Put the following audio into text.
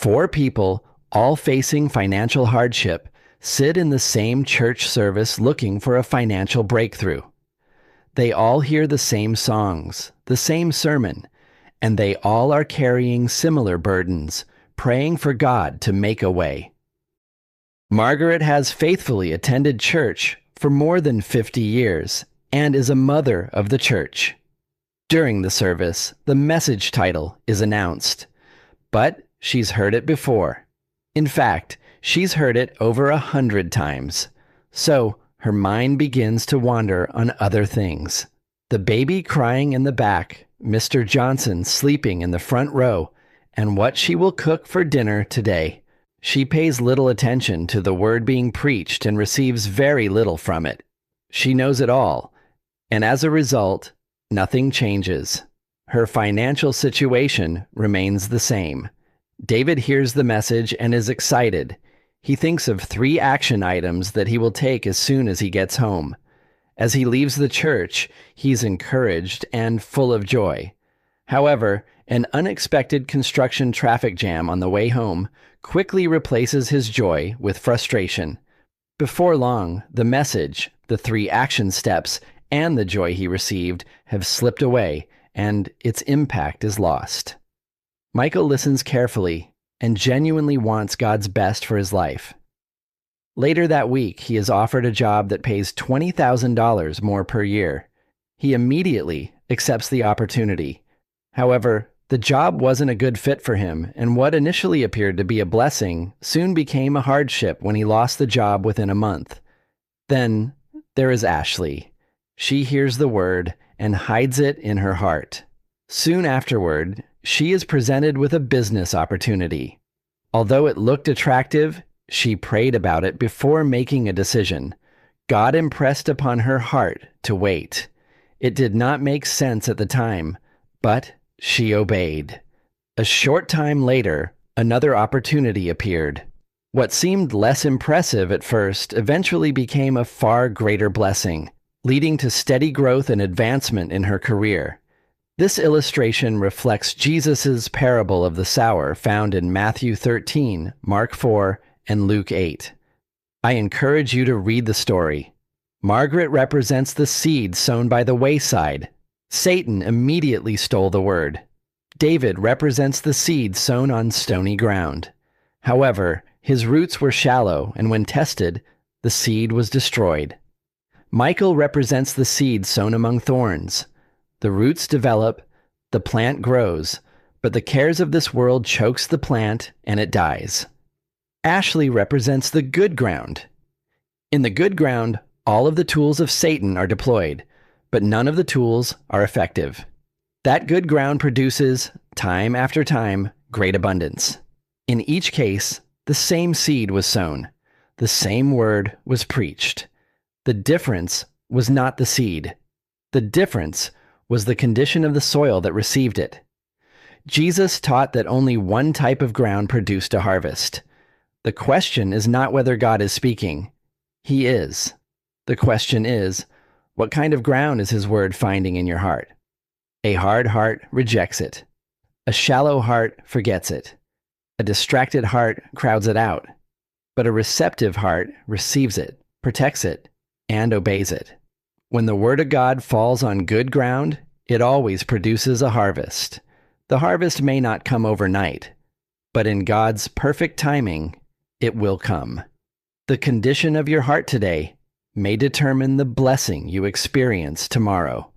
Four people, all facing financial hardship, sit in the same church service looking for a financial breakthrough. They all hear the same songs, the same sermon, and they all are carrying similar burdens, praying for God to make a way. Margaret has faithfully attended church for more than 50 years and is a mother of the church. During the service, the message title is announced, but she's heard it before. In fact, she's heard it over 100 times. So her mind begins to wander on other things. The baby crying in the back, Mr. Johnson sleeping in the front row, and what she will cook for dinner today. She pays little attention to the word being preached and receives very little from it. She knows it all, and as a result, nothing changes. Her financial situation remains the same. David hears the message and is excited. He thinks of 3 action items that he will take as soon as he gets home. As he leaves the church, he's encouraged and full of joy. However, an unexpected construction traffic jam on the way home quickly replaces his joy with frustration. Before long, the message, the 3 action steps, and the joy he received have slipped away, and its impact is lost. Michael listens carefully and genuinely wants God's best for his life. Later that week, he is offered a job that pays $20,000 more per year. He immediately accepts the opportunity. However, the job wasn't a good fit for him, and what initially appeared to be a blessing soon became a hardship when he lost the job within a month. Then there is Ashley. She hears the word and hides it in her heart. Soon afterward, she is presented with a business opportunity. Although it looked attractive, she prayed about it before making a decision. God impressed upon her heart to wait. It did not make sense at the time, but she obeyed. A short time later, another opportunity appeared. What seemed less impressive at first eventually became a far greater blessing, leading to steady growth and advancement in her career. This illustration reflects Jesus' parable of the sower found in Matthew 13, Mark 4, and Luke 8. I encourage you to read the story. Margaret represents the seed sown by the wayside. Satan immediately stole the word. David represents the seed sown on stony ground. However, his roots were shallow, and when tested, the seed was destroyed. Michael represents the seed sown among thorns. The roots develop, the plant grows, but the cares of this world chokes the plant and it dies. Ashley represents the good ground. In the good ground, all of the tools of Satan are deployed, but none of the tools are effective. That good ground produces, time after time, great abundance. In each case, the same seed was sown. The same word was preached. The difference was not the seed. The difference was the condition of the soil that received it. Jesus taught that only one type of ground produced a harvest. The question is not whether God is speaking. He is. The question is, what kind of ground is His word finding in your heart? A hard heart rejects it. A shallow heart forgets it. A distracted heart crowds it out. But a receptive heart receives it, protects it, and obeys it. When the word of God falls on good ground, it always produces a harvest. The harvest may not come overnight, but in God's perfect timing, it will come. The condition of your heart today may determine the blessing you experience tomorrow.